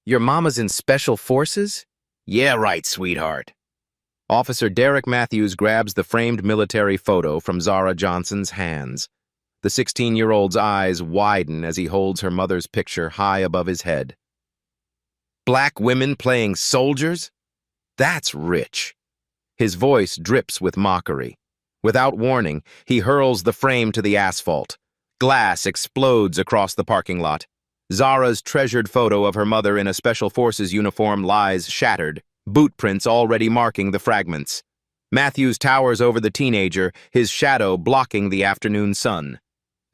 Your mama's in special forces? Yeah, right, sweetheart. Officer Derek Matthews grabs the framed military photo from Zara Johnson's hands. The 16-year-old's eyes widen as he holds her mother's picture high above his head. Black women playing soldiers? That's rich. His voice drips with mockery. Without warning, he hurls the frame to the asphalt. Glass explodes across the parking lot. Zara's treasured photo of her mother in a Special Forces uniform lies shattered, boot prints already marking the fragments. Matthews towers over the teenager, his shadow blocking the afternoon sun.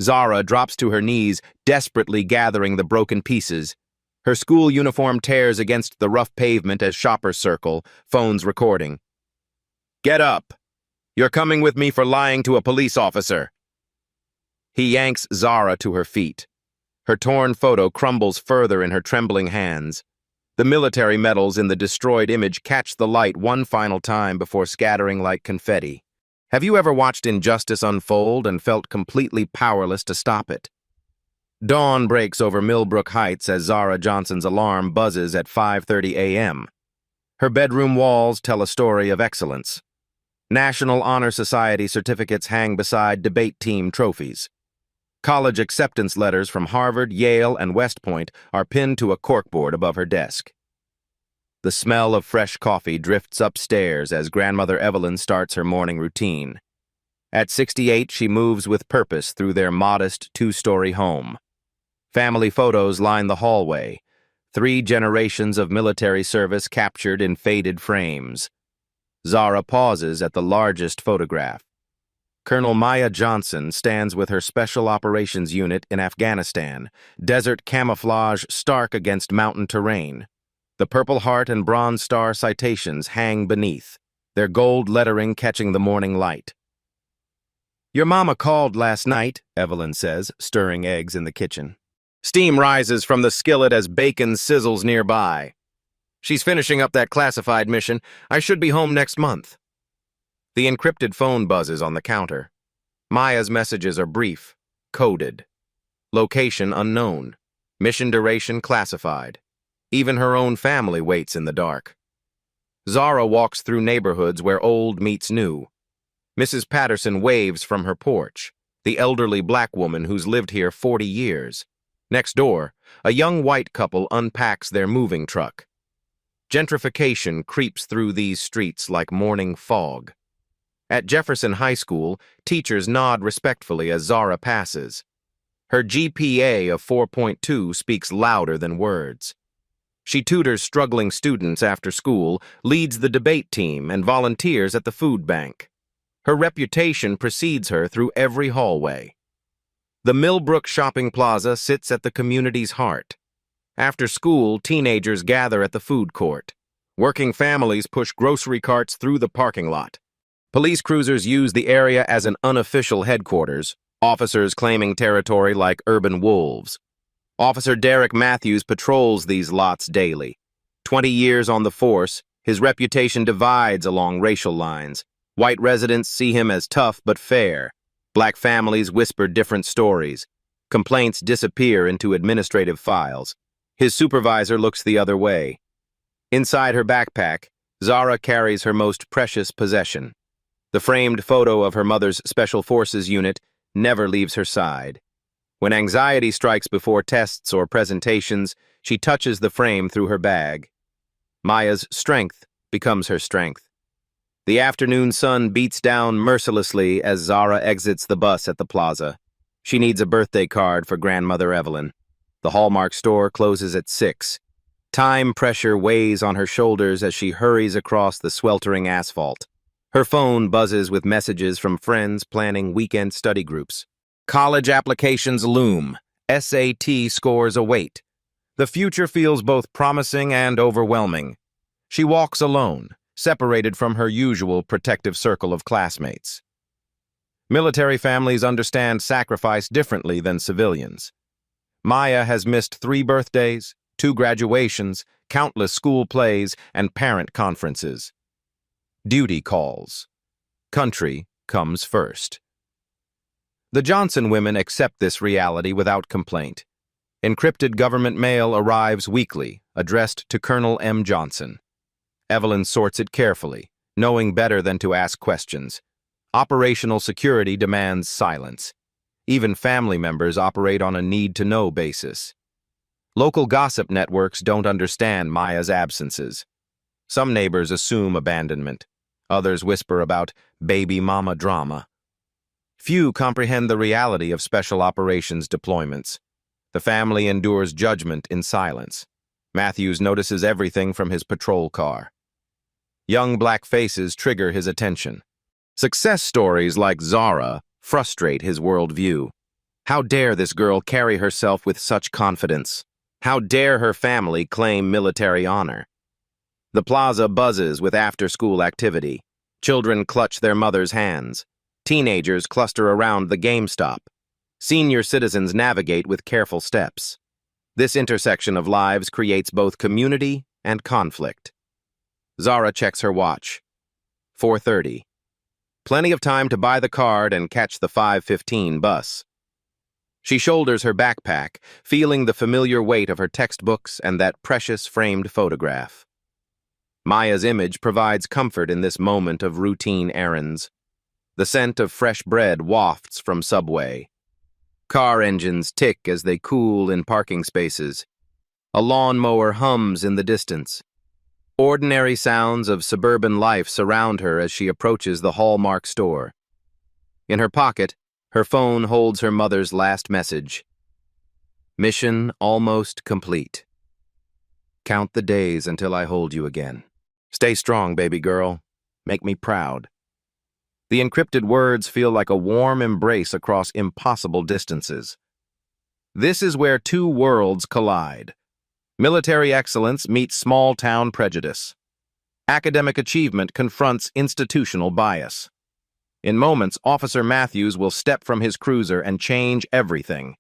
Zara drops to her knees, desperately gathering the broken pieces. Her school uniform tears against the rough pavement as shoppers circle, phones recording. Get up! You're coming with me for lying to a police officer. He yanks Zara to her feet. Her torn photo crumbles further in her trembling hands. The military medals in the destroyed image catch the light one final time before scattering like confetti. Have you ever watched injustice unfold and felt completely powerless to stop it? Dawn breaks over Millbrook Heights as Zara Johnson's alarm buzzes at 5:30 a.m. Her bedroom walls tell a story of excellence. National Honor Society certificates hang beside debate team trophies. College acceptance letters from Harvard, Yale, and West Point are pinned to a corkboard above her desk. The smell of fresh coffee drifts upstairs as Grandmother Evelyn starts her morning routine. At 68, she moves with purpose through their modest two-story home. Family photos line the hallway, 3 generations of military service captured in faded frames. Zara pauses at the largest photograph. Colonel Maya Johnson stands with her Special Operations Unit in Afghanistan, desert camouflage stark against mountain terrain. The Purple Heart and Bronze Star citations hang beneath, their gold lettering catching the morning light. Your mama called last night, Evelyn says, stirring eggs in the kitchen. Steam rises from the skillet as bacon sizzles nearby. She's finishing up that classified mission. I should be home next month. The encrypted phone buzzes on the counter. Maya's messages are brief, coded. Location unknown. Mission duration classified. Even her own family waits in the dark. Zara walks through neighborhoods where old meets new. Mrs. Patterson waves from her porch, the elderly black woman who's lived here 40 years. Next door, a young white couple unpacks their moving truck. Gentrification creeps through these streets like morning fog. At Jefferson High School, teachers nod respectfully as Zara passes. Her GPA of 4.2 speaks louder than words. She tutors struggling students after school, leads the debate team, and volunteers at the food bank. Her reputation precedes her through every hallway. The Millbrook Shopping Plaza sits at the community's heart. After school, teenagers gather at the food court. Working families push grocery carts through the parking lot. Police cruisers use the area as an unofficial headquarters, officers claiming territory like urban wolves. Officer Derek Matthews patrols these lots daily. 20 years on the force, his reputation divides along racial lines. White residents see him as tough but fair. Black families whisper different stories. Complaints disappear into administrative files. His supervisor looks the other way. Inside her backpack, Zara carries her most precious possession. The framed photo of her mother's Special Forces unit never leaves her side. When anxiety strikes before tests or presentations, she touches the frame through her bag. Maya's strength becomes her strength. The afternoon sun beats down mercilessly as Zara exits the bus at the plaza. She needs a birthday card for Grandmother Evelyn. The Hallmark store closes at 6. Time pressure weighs on her shoulders as she hurries across the sweltering asphalt. Her phone buzzes with messages from friends planning weekend study groups. College applications loom. SAT scores await. The future feels both promising and overwhelming. She walks alone, separated from her usual protective circle of classmates. Military families understand sacrifice differently than civilians. Maya has missed 3 birthdays, 2 graduations, countless school plays, and parent conferences. Duty calls. Country comes first. The Johnson women accept this reality without complaint. Encrypted government mail arrives weekly, addressed to Colonel M. Johnson. Evelyn sorts it carefully, knowing better than to ask questions. Operational security demands silence. Even family members operate on a need-to-know basis. Local gossip networks don't understand Maya's absences. Some neighbors assume abandonment. Others whisper about baby mama drama. Few comprehend the reality of special operations deployments. The family endures judgment in silence. Matthews notices everything from his patrol car. Young black faces trigger his attention. Success stories like Zara frustrate his worldview. How dare this girl carry herself with such confidence? How dare her family claim military honor? The plaza buzzes with after-school activity. Children clutch their mothers' hands. Teenagers cluster around the GameStop. Senior citizens navigate with careful steps. This intersection of lives creates both community and conflict. Zara checks her watch. 4:30. Plenty of time to buy the card and catch the 5:15 bus. She shoulders her backpack, feeling the familiar weight of her textbooks and that precious framed photograph. Maya's image provides comfort in this moment of routine errands. The scent of fresh bread wafts from Subway. Car engines tick as they cool in parking spaces. A lawnmower hums in the distance. Ordinary sounds of suburban life surround her as she approaches the Hallmark store. In her pocket, her phone holds her mother's last message. Mission almost complete. Count the days until I hold you again. Stay strong, baby girl. Make me proud. The encrypted words feel like a warm embrace across impossible distances. This is where two worlds collide. Military excellence meets small-town prejudice. Academic achievement confronts institutional bias. In moments, Officer Matthews will step from his cruiser and change everything.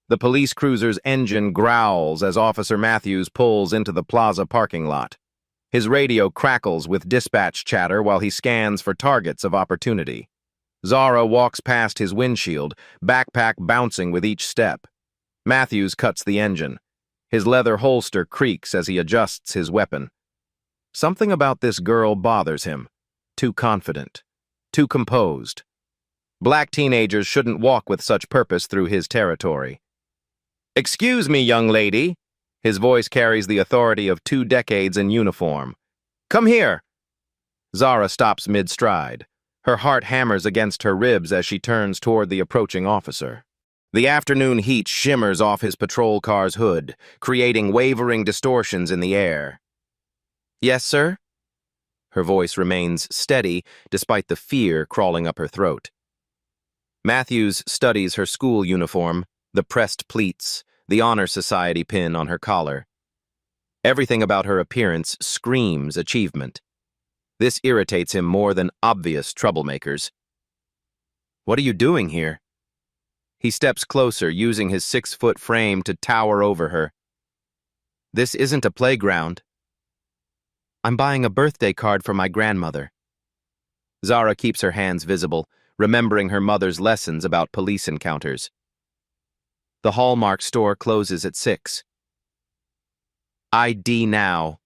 The police cruiser's engine growls as Officer Matthews pulls into the plaza parking lot. His radio crackles with dispatch chatter while he scans for targets of opportunity. Zara walks past his windshield, backpack bouncing with each step. Matthews cuts the engine. His leather holster creaks as he adjusts his weapon. Something about this girl bothers him. Too confident. Too composed. Black teenagers shouldn't walk with such purpose through his territory. "Excuse me, young lady." His voice carries the authority of 2 decades in uniform. "Come here." Zara stops mid-stride. Her heart hammers against her ribs as she turns toward the approaching officer. The afternoon heat shimmers off his patrol car's hood, creating wavering distortions in the air. "Yes, sir?" Her voice remains steady despite the fear crawling up her throat. Matthews studies her school uniform, the pressed pleats, the Honor Society pin on her collar. Everything about her appearance screams achievement. This irritates him more than obvious troublemakers. "What are you doing here?" He steps closer, using his 6-foot frame to tower over her. "This isn't a playground." "I'm buying a birthday card for my grandmother." Zara keeps her hands visible, remembering her mother's lessons about police encounters. The Hallmark store closes at 6. "ID now."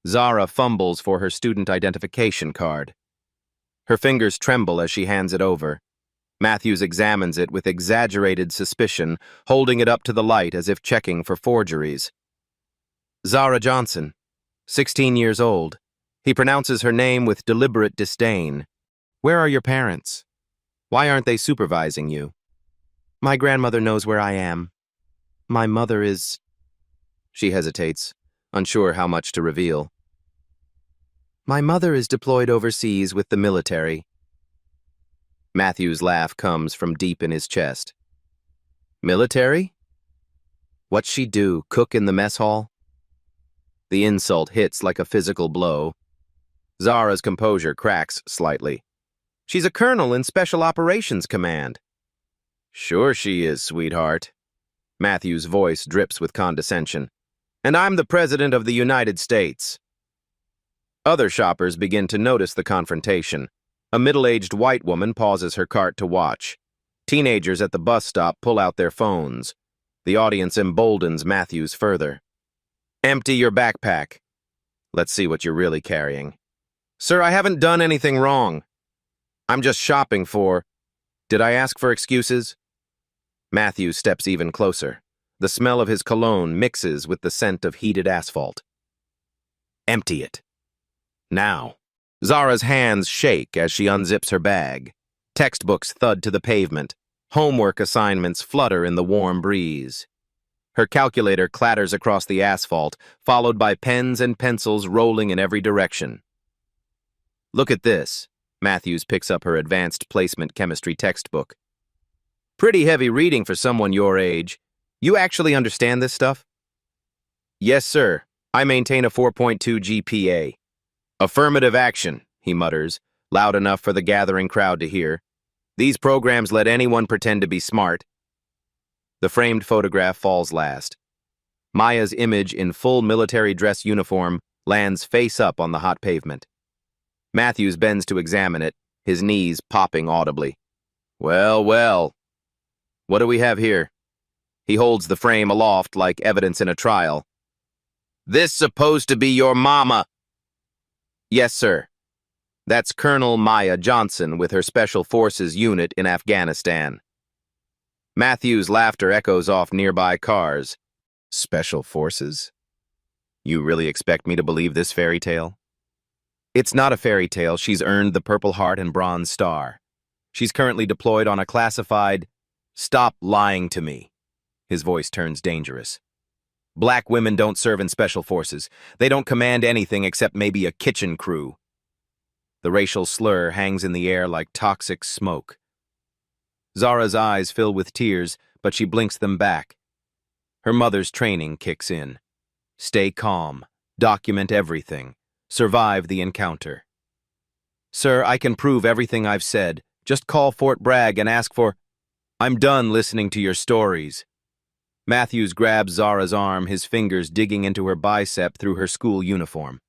Zara fumbles for her student identification card. Her fingers tremble as she hands it over. Matthews examines it with exaggerated suspicion, holding it up to the light as if checking for forgeries. "Zara Johnson, 16 years old." He pronounces her name with deliberate disdain. "Where are your parents? Why aren't they supervising you?" "My grandmother knows where I am. My mother is—" She hesitates, unsure how much to reveal. "My mother is deployed overseas with the military." Matthew's laugh comes from deep in his chest. "Military? What's she do, cook in the mess hall?" The insult hits like a physical blow. Zara's composure cracks slightly. "She's a colonel in Special Operations Command." "Sure she is, sweetheart." Matthew's voice drips with condescension. "And I'm the President of the United States." Other shoppers begin to notice the confrontation. A middle-aged white woman pauses her cart to watch. Teenagers at the bus stop pull out their phones. The audience emboldens Matthews further. Empty your backpack. Let's see what you're really carrying. Sir, I haven't done anything wrong. I'm just shopping for... Did I ask for excuses? Matthews steps even closer. The smell of his cologne mixes with the scent of heated asphalt. Empty it. Now. Zara's hands shake as she unzips her bag. Textbooks thud to the pavement. Homework assignments flutter in the warm breeze. Her calculator clatters across the asphalt, followed by pens and pencils rolling in every direction. Look at this. Matthews picks up her advanced placement chemistry textbook. Pretty heavy reading for someone your age. You actually understand this stuff? Yes, sir. I maintain a 4.2 GPA. Affirmative action, he mutters, loud enough for the gathering crowd to hear. These programs let anyone pretend to be smart. The framed photograph falls last. Maya's image in full military dress uniform lands face up on the hot pavement. Matthews bends to examine it, his knees popping audibly. Well, well. What do we have here? He holds the frame aloft like evidence in a trial. This supposed to be your mama. Yes, sir. That's Colonel Maya Johnson with her Special Forces unit in Afghanistan. Matthews' laughter echoes off nearby cars. Special Forces? You really expect me to believe this fairy tale? It's not a fairy tale. She's earned the Purple Heart and Bronze Star. She's currently deployed on a classified... Stop lying to me. His voice turns dangerous. Black women don't serve in Special Forces. They don't command anything except maybe a kitchen crew. The racial slur hangs in the air like toxic smoke. Zara's eyes fill with tears, but she blinks them back. Her mother's training kicks in. Stay calm. Document everything. Survive the encounter. Sir, I can prove everything I've said. Just call Fort Bragg and ask for... I'm done listening to your stories. Matthews grabs Zara's arm, his fingers digging into her bicep through her school uniform.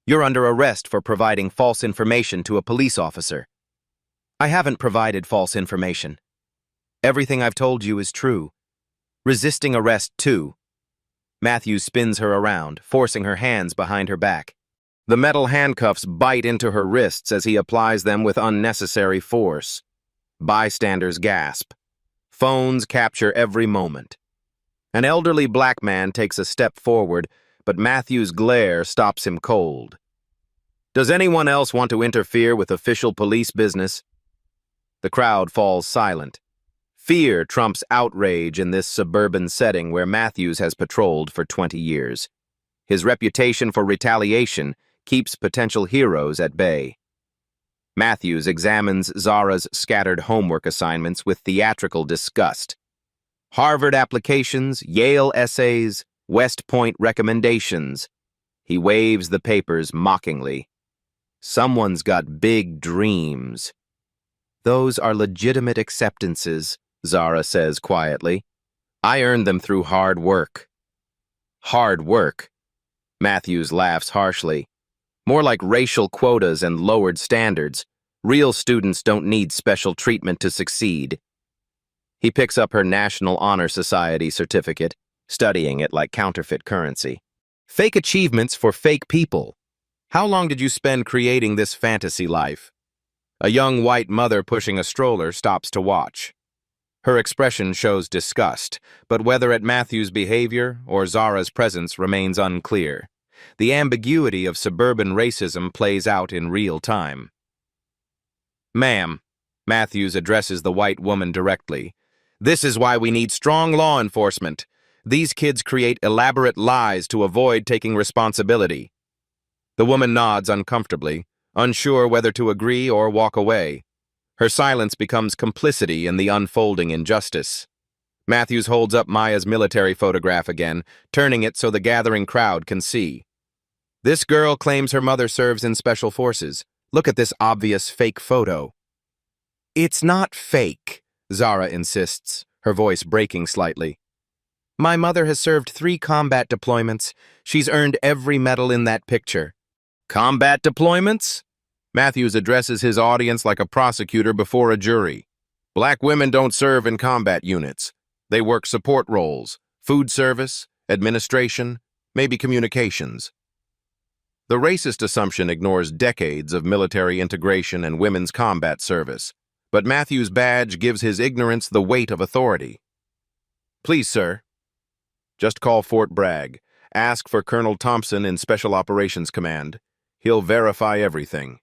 You're under arrest for providing false information to a police officer. I haven't provided false information. Everything I've told you is true. Resisting arrest, too. Matthews spins her around, forcing her hands behind her back. The metal handcuffs bite into her wrists as he applies them with unnecessary force. Bystanders gasp. Phones capture every moment. An elderly black man takes a step forward, but Matthews' glare stops him cold. Does anyone else want to interfere with official police business? The crowd falls silent. Fear trumps outrage in this suburban setting where Matthews has patrolled for 20 years. His reputation for retaliation keeps potential heroes at bay. Matthews examines Zara's scattered homework assignments with theatrical disgust. Harvard applications, Yale essays, West Point recommendations. He waves the papers mockingly. Someone's got big dreams. Those are legitimate acceptances, Zara says quietly. I earned them through hard work. Hard work? Matthews laughs harshly. More like racial quotas and lowered standards. Real students don't need special treatment to succeed. He picks up her National Honor Society certificate, studying it like counterfeit currency. Fake achievements for fake people. How long did you spend creating this fantasy life? A young white mother pushing a stroller stops to watch. Her expression shows disgust, but whether at Matthew's behavior or Zara's presence remains unclear. The ambiguity of suburban racism plays out in real time. Ma'am, Matthews addresses the white woman directly. This is why we need strong law enforcement. These kids create elaborate lies to avoid taking responsibility. The woman nods uncomfortably, unsure whether to agree or walk away. Her silence becomes complicity in the unfolding injustice. Matthews holds up Maya's military photograph again, turning it so the gathering crowd can see. This girl claims her mother serves in special forces. Look at this obvious fake photo. It's not fake, Zara insists, her voice breaking slightly. My mother has served 3 combat deployments. She's earned every medal in that picture. Combat deployments? Matthews addresses his audience like a prosecutor before a jury. Black women don't serve in combat units. They work support roles, food service, administration, maybe communications. The racist assumption ignores decades of military integration and women's combat service, but Matthew's badge gives his ignorance the weight of authority. Please, sir. Just call Fort Bragg. Ask for Colonel Thompson in Special Operations Command. He'll verify everything.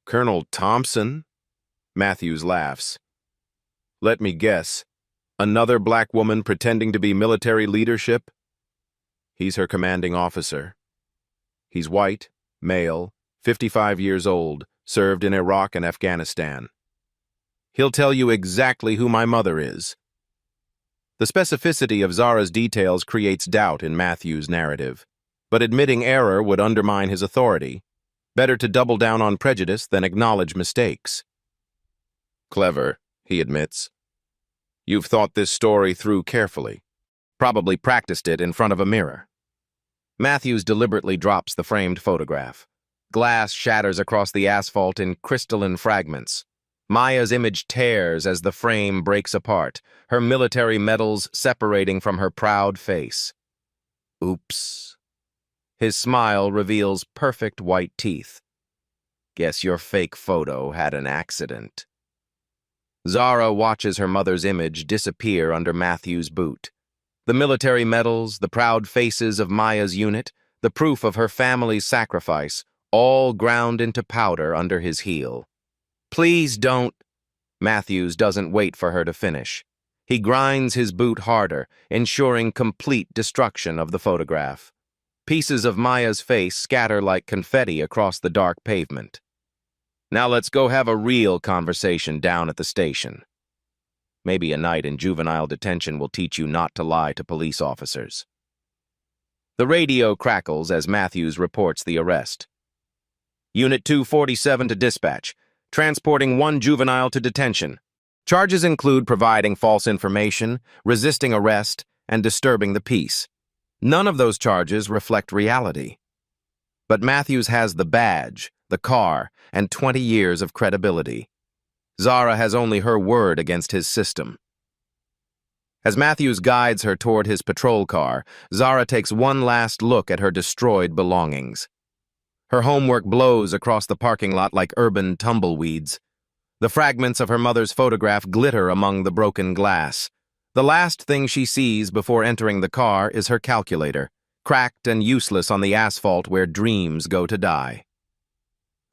Colonel Thompson? Matthews laughs. Let me guess. Another black woman pretending to be military leadership? He's her commanding officer. He's white, male, 55 years old, served in Iraq and Afghanistan. He'll tell you exactly who my mother is. The specificity of Zara's details creates doubt in Matthew's narrative, but admitting error would undermine his authority. Better to double down on prejudice than acknowledge mistakes. Clever, he admits. You've thought this story through carefully. Probably practiced it in front of a mirror. Matthews deliberately drops the framed photograph. Glass shatters across the asphalt in crystalline fragments. Maya's image tears as the frame breaks apart, her military medals separating from her proud face. Oops. His smile reveals perfect white teeth. Guess your fake photo had an accident. Zara watches her mother's image disappear under Matthew's boot. The military medals, the proud faces of Maya's unit, the proof of her family's sacrifice, all ground into powder under his heel. Please don't. Matthews doesn't wait for her to finish. He grinds his boot harder, ensuring complete destruction of the photograph. Pieces of Maya's face scatter like confetti across the dark pavement. Now let's go have a real conversation down at the station. Maybe a night in juvenile detention will teach you not to lie to police officers. The radio crackles as Matthews reports the arrest. Unit 247 to dispatch, transporting one juvenile to detention. Charges include providing false information, resisting arrest, and disturbing the peace. None of those charges reflect reality. But Matthews has the badge, the car, and 20 years of credibility. Zara has only her word against his system. As Matthews guides her toward his patrol car, Zara takes one last look at her destroyed belongings. Her homework blows across the parking lot like urban tumbleweeds. The fragments of her mother's photograph glitter among the broken glass. The last thing she sees before entering the car is her calculator, cracked and useless on the asphalt where dreams go to die.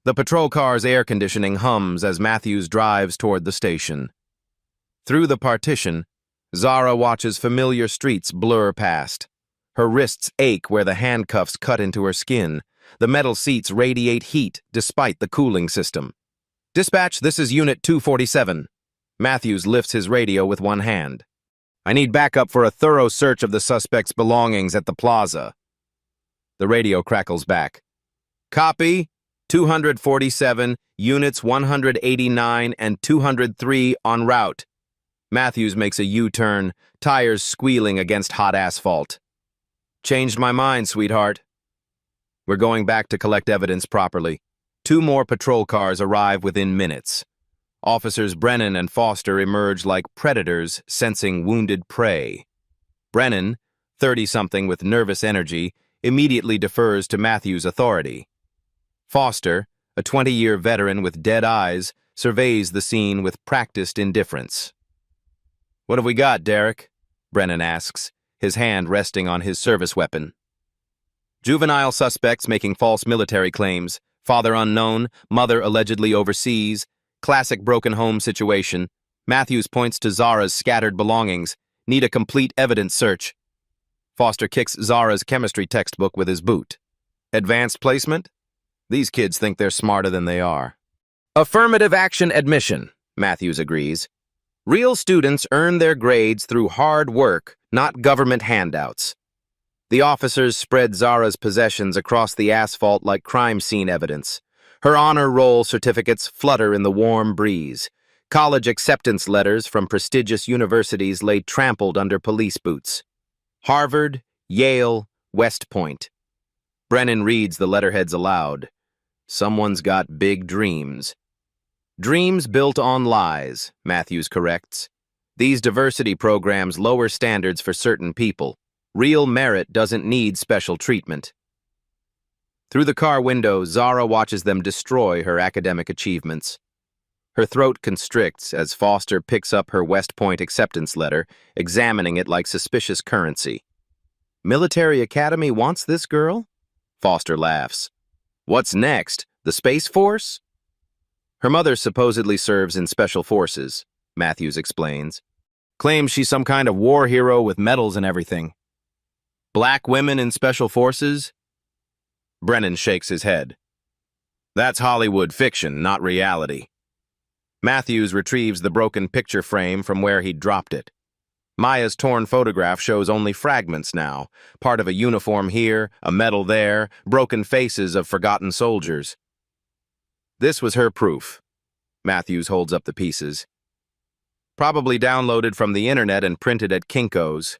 The patrol car's air conditioning hums as Matthews drives toward the station. Through the partition, Zara watches familiar streets blur past. Her wrists ache where the handcuffs cut into her skin. The metal seats radiate heat despite the cooling system. Dispatch, this is Unit 247. Matthews lifts his radio with one hand. I need backup for a thorough search of the suspect's belongings at the plaza. The radio crackles back. Copy. 247, Units 189 and 203 en route. Matthews makes a U-turn, tires squealing against hot asphalt. Changed my mind, sweetheart. We're going back to collect evidence properly. 2 more patrol cars arrive within minutes. Officers Brennan and Foster emerge like predators sensing wounded prey. Brennan, 30-something with nervous energy, immediately defers to Matthews' authority. Foster, a 20-year veteran with dead eyes, surveys the scene with practiced indifference. What have we got, Derek? Brennan asks, his hand resting on his service weapon. Juvenile suspects making false military claims, father unknown, mother allegedly overseas, classic broken home situation. Matthews points to Zara's scattered belongings. Need a complete evidence search. Foster kicks Zara's chemistry textbook with his boot. Advanced placement? These kids think they're smarter than they are. Affirmative action admission, Matthews agrees. Real students earn their grades through hard work, not government handouts. The officers spread Zara's possessions across the asphalt like crime scene evidence. Her honor roll certificates flutter in the warm breeze. College acceptance letters from prestigious universities lay trampled under police boots. Harvard, Yale, West Point. Brennan reads the letterheads aloud. Someone's got big dreams. Dreams built on lies, Matthews corrects. These diversity programs lower standards for certain people. Real merit doesn't need special treatment. Through the car window, Zara watches them destroy her academic achievements. Her throat constricts as Foster picks up her West Point acceptance letter, examining it like suspicious currency. Military Academy wants this girl? Foster laughs. What's next? The Space Force? Her mother supposedly serves in Special Forces, Matthews explains. Claims she's some kind of war hero with medals and everything. Black women in Special Forces? Brennan shakes his head. That's Hollywood fiction, not reality. Matthews retrieves the broken picture frame from where he'd dropped it. Maya's torn photograph shows only fragments now, part of a uniform here, a medal there, broken faces of forgotten soldiers. This was her proof. Matthews holds up the pieces. Probably downloaded from the internet and printed at Kinko's.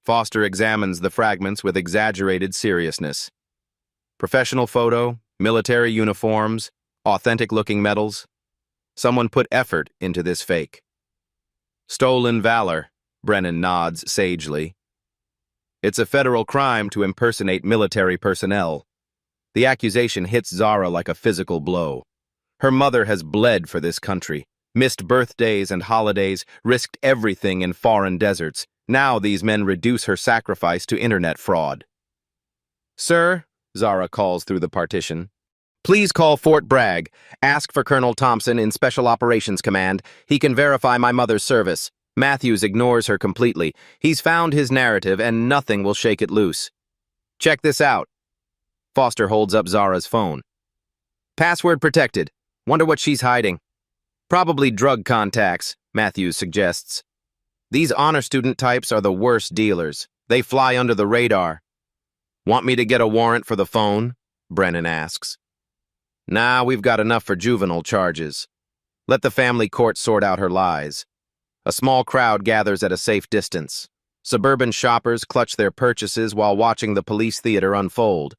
Foster examines the fragments with exaggerated seriousness. Professional photo, military uniforms, authentic-looking medals. Someone put effort into this fake. Stolen valor, Brennan nods sagely. It's a federal crime to impersonate military personnel. The accusation hits Zara like a physical blow. Her mother has bled for this country, missed birthdays and holidays, risked everything in foreign deserts. Now these men reduce her sacrifice to internet fraud. Sir, Zara calls through the partition. Please call Fort Bragg. Ask for Colonel Thompson in Special Operations Command. He can verify my mother's service. Matthews ignores her completely. He's found his narrative and nothing will shake it loose. Check this out. Foster holds up Zara's phone. Password protected. Wonder what she's hiding. Probably drug contacts, Matthews suggests. These honor student types are the worst dealers. They fly under the radar. Want me to get a warrant for the phone? Brennan asks. Nah, we've got enough for juvenile charges. Let the family court sort out her lies. A small crowd gathers at a safe distance. Suburban shoppers clutch their purchases while watching the police theater unfold.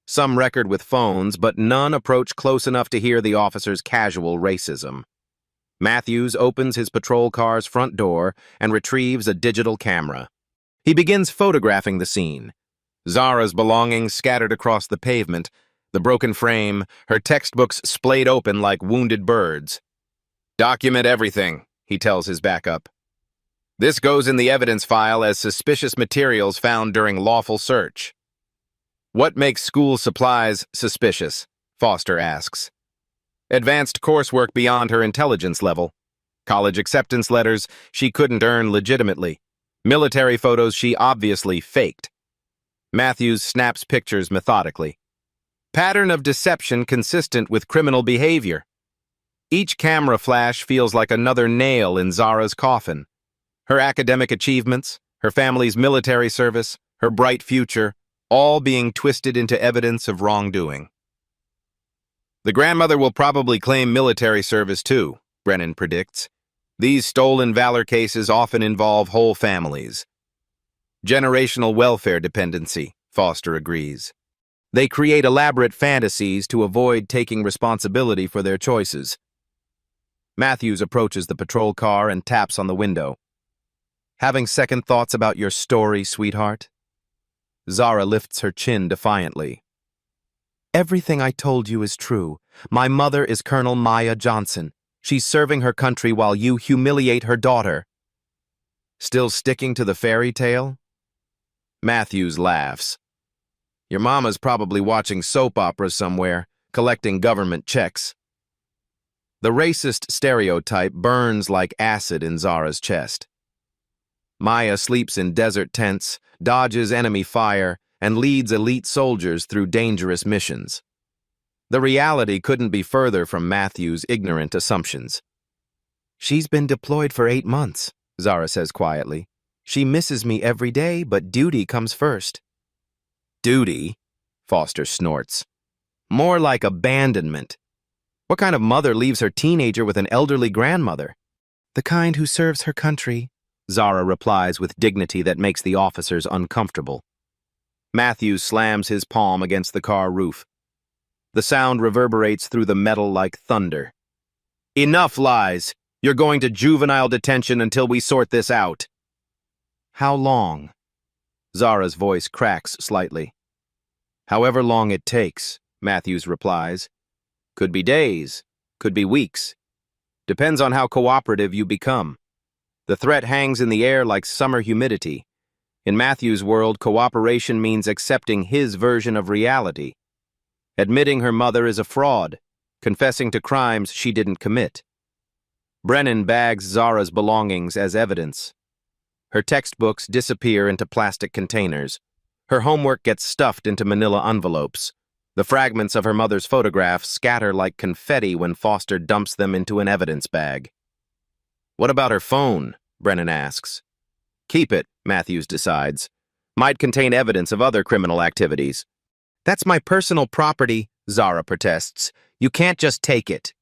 Some record with phones, but none approach close enough to hear the officer's casual racism. Matthews opens his patrol car's front door and retrieves a digital camera. He begins photographing the scene. Zara's belongings scattered across the pavement, the broken frame, her textbooks splayed open like wounded birds. Document everything, he tells his backup. This goes in the evidence file as suspicious materials found during lawful search. What makes school supplies suspicious? Foster asks. Advanced coursework beyond her intelligence level. College acceptance letters she couldn't earn legitimately. Military photos she obviously faked. Matthews snaps pictures methodically. Pattern of deception consistent with criminal behavior. Each camera flash feels like another nail in Zara's coffin. Her academic achievements, her family's military service, her bright future, all being twisted into evidence of wrongdoing. The grandmother will probably claim military service too, Brennan predicts. These stolen valor cases often involve whole families. Generational welfare dependency, Foster agrees. They create elaborate fantasies to avoid taking responsibility for their choices. Matthews approaches the patrol car and taps on the window. Having second thoughts about your story, sweetheart? Zara lifts her chin defiantly. Everything I told you is true. My mother is Colonel Maya Johnson. She's serving her country while you humiliate her daughter. Still sticking to the fairy tale? Matthews laughs. Your mama's probably watching soap operas somewhere, collecting government checks. The racist stereotype burns like acid in Zara's chest. Maya sleeps in desert tents, dodges enemy fire, and leads elite soldiers through dangerous missions. The reality couldn't be further from Matthew's ignorant assumptions. She's been deployed for 8 months, Zara says quietly. She misses me every day, but duty comes first. Duty? Foster snorts. More like abandonment. What kind of mother leaves her teenager with an elderly grandmother? The kind who serves her country, Zara replies with dignity that makes the officers uncomfortable. Matthews slams his palm against the car roof. The sound reverberates through the metal like thunder. Enough lies! You're going to juvenile detention until we sort this out. How long? Zara's voice cracks slightly. However long it takes, Matthews replies. Could be days, could be weeks. Depends on how cooperative you become. The threat hangs in the air like summer humidity. In Matthews' world, cooperation means accepting his version of reality. Admitting her mother is a fraud, confessing to crimes she didn't commit. Brennan bags Zara's belongings as evidence. Her textbooks disappear into plastic containers. Her homework gets stuffed into manila envelopes. The fragments of her mother's photographs scatter like confetti when Foster dumps them into an evidence bag. What about her phone? Brennan asks. Keep it, Matthews decides. Might contain evidence of other criminal activities. That's my personal property, Zara protests. You can't just take it.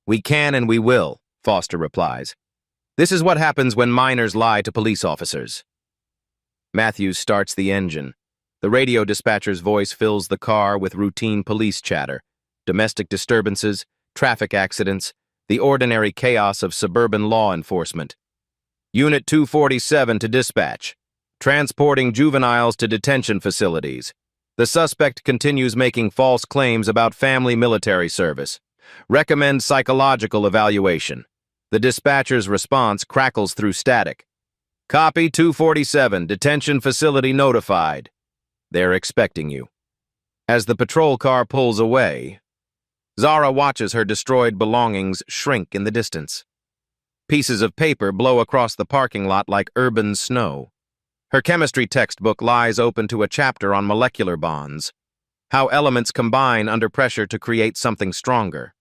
We can and we will, Foster replies. This is what happens when minors lie to police officers. Matthews starts the engine. The radio dispatcher's voice fills the car with routine police chatter, domestic disturbances, traffic accidents, the ordinary chaos of suburban law enforcement. Unit 247 to dispatch. Transporting juveniles to detention facilities. The suspect continues making false claims about family military service. Recommend psychological evaluation. The dispatcher's response crackles through static. Copy 247, detention facility notified. They're expecting you. As the patrol car pulls away, Zara watches her destroyed belongings shrink in the distance. Pieces of paper blow across the parking lot like urban snow. Her chemistry textbook lies open to a chapter on molecular bonds, how elements combine under pressure to create something stronger.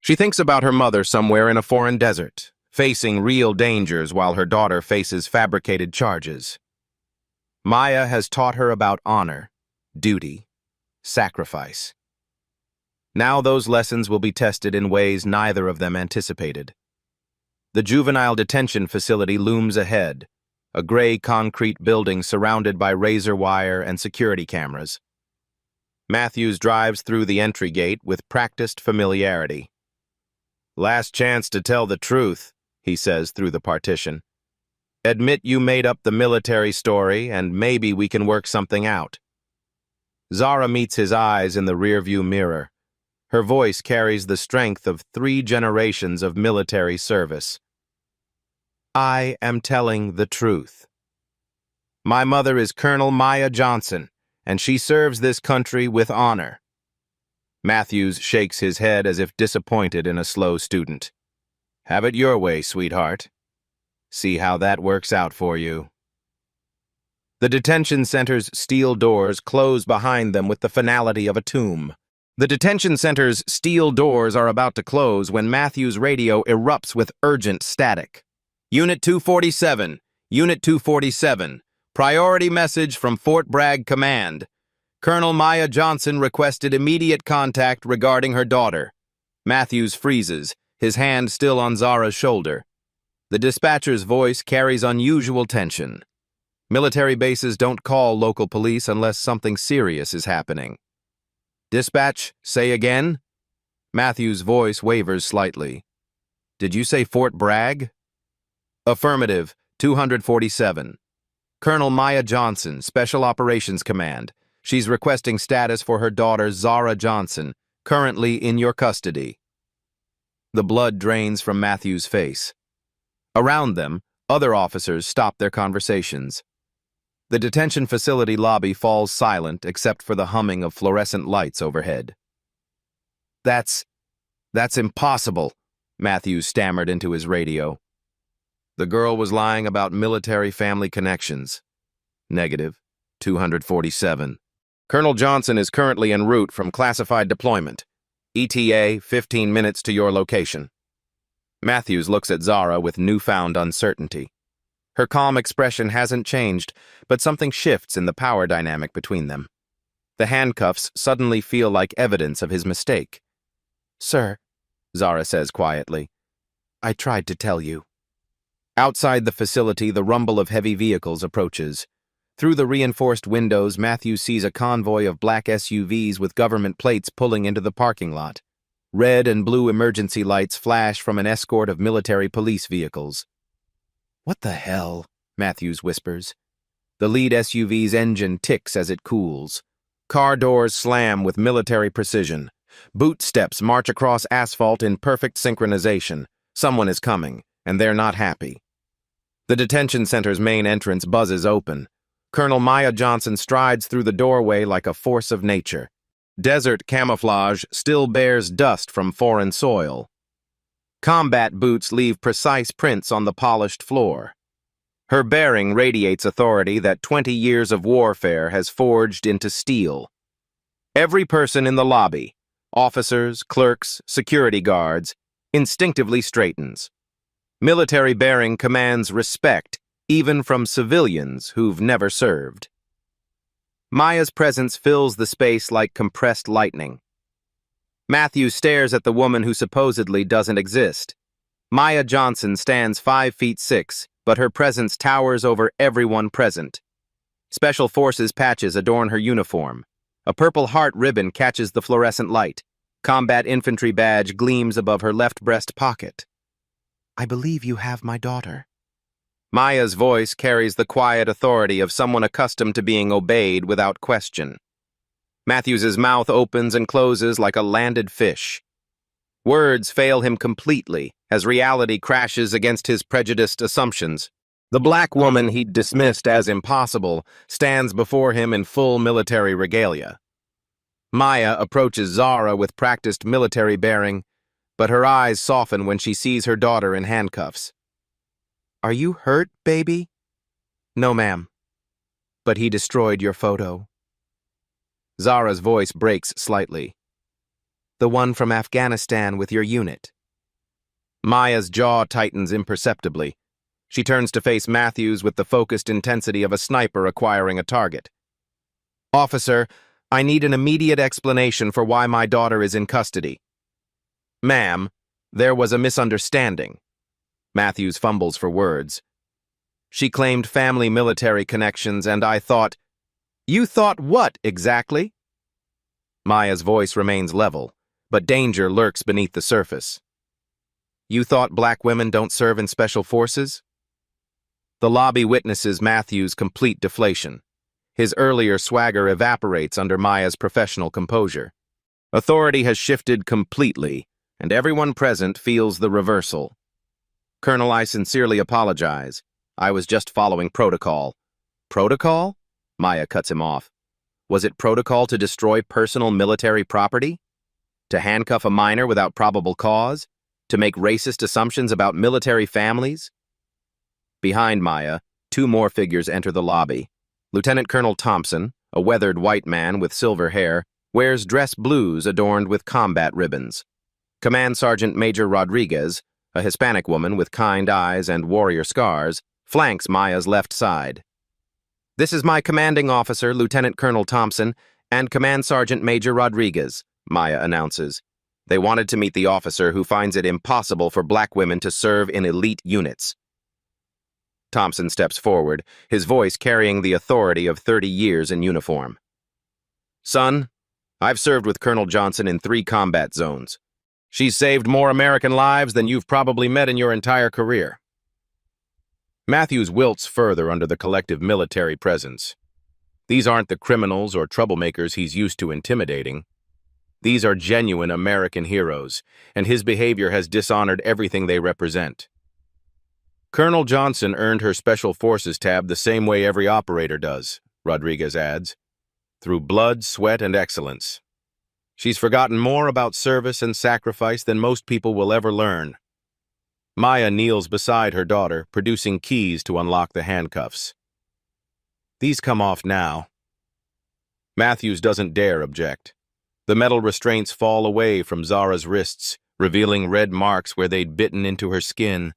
She thinks about her mother somewhere in a foreign desert, facing real dangers while her daughter faces fabricated charges. Maya has taught her about honor, duty, sacrifice. Now those lessons will be tested in ways neither of them anticipated. The juvenile detention facility looms ahead, a gray concrete building surrounded by razor wire and security cameras. Matthews drives through the entry gate with practiced familiarity. Last chance to tell the truth, he says through the partition. Admit you made up the military story and maybe we can work something out. Zara meets his eyes in the rearview mirror. Her voice carries the strength of 3 generations of military service. I am telling the truth. My mother is Colonel Maya Johnson, and she serves this country with honor. Matthews shakes his head as if disappointed in a slow student. Have it your way, sweetheart. See how that works out for you. The detention center's steel doors close behind them with the finality of a tomb. The detention center's steel doors are about to close when Matthews' radio erupts with urgent static. Unit 247, Unit 247, priority message from Fort Bragg Command. Colonel Maya Johnson requested immediate contact regarding her daughter. Matthews freezes, his hand still on Zara's shoulder. The dispatcher's voice carries unusual tension. Military bases don't call local police unless something serious is happening. Dispatch, say again? Matthews' voice wavers slightly. Did you say Fort Bragg? Affirmative, 247. Colonel Maya Johnson, Special Operations Command. She's requesting status for her daughter Zara Johnson, currently in your custody. The blood drains from Matthews' face. Around them, other officers stop their conversations. The detention facility lobby falls silent except for the humming of fluorescent lights overhead. That's impossible, Matthews stammered into his radio. The girl was lying about military family connections. Negative, 247. Colonel Johnson is currently en route from classified deployment. ETA, 15 minutes to your location. Matthews looks at Zara with newfound uncertainty. Her calm expression hasn't changed, but something shifts in the power dynamic between them. The handcuffs suddenly feel like evidence of his mistake. Sir, Zara says quietly, I tried to tell you. Outside the facility, the rumble of heavy vehicles approaches. Through the reinforced windows, Matthews sees a convoy of black SUVs with government plates pulling into the parking lot. Red and blue emergency lights flash from an escort of military police vehicles. "What the hell?" Matthews whispers. The lead SUV's engine ticks as it cools. Car doors slam with military precision. Boot steps march across asphalt in perfect synchronization. Someone is coming, and they're not happy. The detention center's main entrance buzzes open. Colonel Maya Johnson strides through the doorway like a force of nature. Desert camouflage still bears dust from foreign soil. Combat boots leave precise prints on the polished floor. Her bearing radiates authority that 20 years of warfare has forged into steel. Every person in the lobby, officers, clerks, security guards, instinctively straightens. Military bearing commands respect, even from civilians who've never served. Maya's presence fills the space like compressed lightning. Matthew stares at the woman who supposedly doesn't exist. Maya Johnson stands 5'6", but her presence towers over everyone present. Special Forces patches adorn her uniform. A Purple Heart ribbon catches the fluorescent light. Combat Infantry badge gleams above her left breast pocket. "I believe you have my daughter." Maya's voice carries the quiet authority of someone accustomed to being obeyed without question. Matthews's mouth opens and closes like a landed fish. Words fail him completely as reality crashes against his prejudiced assumptions. The black woman he'd dismissed as impossible stands before him in full military regalia. Maya approaches Zara with practiced military bearing, but her eyes soften when she sees her daughter in handcuffs. "Are you hurt, baby?" "No, ma'am. But he destroyed your photo." Zara's voice breaks slightly. "The one from Afghanistan with your unit." Maya's jaw tightens imperceptibly. She turns to face Matthews with the focused intensity of a sniper acquiring a target. "Officer, I need an immediate explanation for why my daughter is in custody." "Ma'am, there was a misunderstanding." Matthews fumbles for words. "She claimed family military connections, and I thought—" "You thought what, exactly?" Maya's voice remains level, but danger lurks beneath the surface. "You thought black women don't serve in special forces?" The lobby witnesses Matthews' complete deflation. His earlier swagger evaporates under Maya's professional composure. Authority has shifted completely, and everyone present feels the reversal. "Colonel, I sincerely apologize. I was just following protocol." "Protocol?" Maya cuts him off. "Was it protocol to destroy personal military property? To handcuff a minor without probable cause? To make racist assumptions about military families?" Behind Maya, two more figures enter the lobby. Lieutenant Colonel Thompson, a weathered white man with silver hair, wears dress blues adorned with combat ribbons. Command Sergeant Major Rodriguez, a Hispanic woman with kind eyes and warrior scars, flanks Maya's left side. "This is my commanding officer, Lieutenant Colonel Thompson, and Command Sergeant Major Rodriguez," Maya announces. They wanted to meet the officer who finds it impossible for black women to serve in elite units. Thompson steps forward, his voice carrying the authority of 30 years in uniform. "Son, I've served with Colonel Johnson in 3 combat zones. She's saved more American lives than you've probably met in your entire career." Matthews wilts further under the collective military presence. These aren't the criminals or troublemakers he's used to intimidating. These are genuine American heroes, and his behavior has dishonored everything they represent. "Colonel Johnson earned her Special Forces tab the same way every operator does," Rodriguez adds, "through blood, sweat, and excellence. She's forgotten more about service and sacrifice than most people will ever learn." Maya kneels beside her daughter, producing keys to unlock the handcuffs. "These come off now." Matthews doesn't dare object. The metal restraints fall away from Zara's wrists, revealing red marks where they'd bitten into her skin.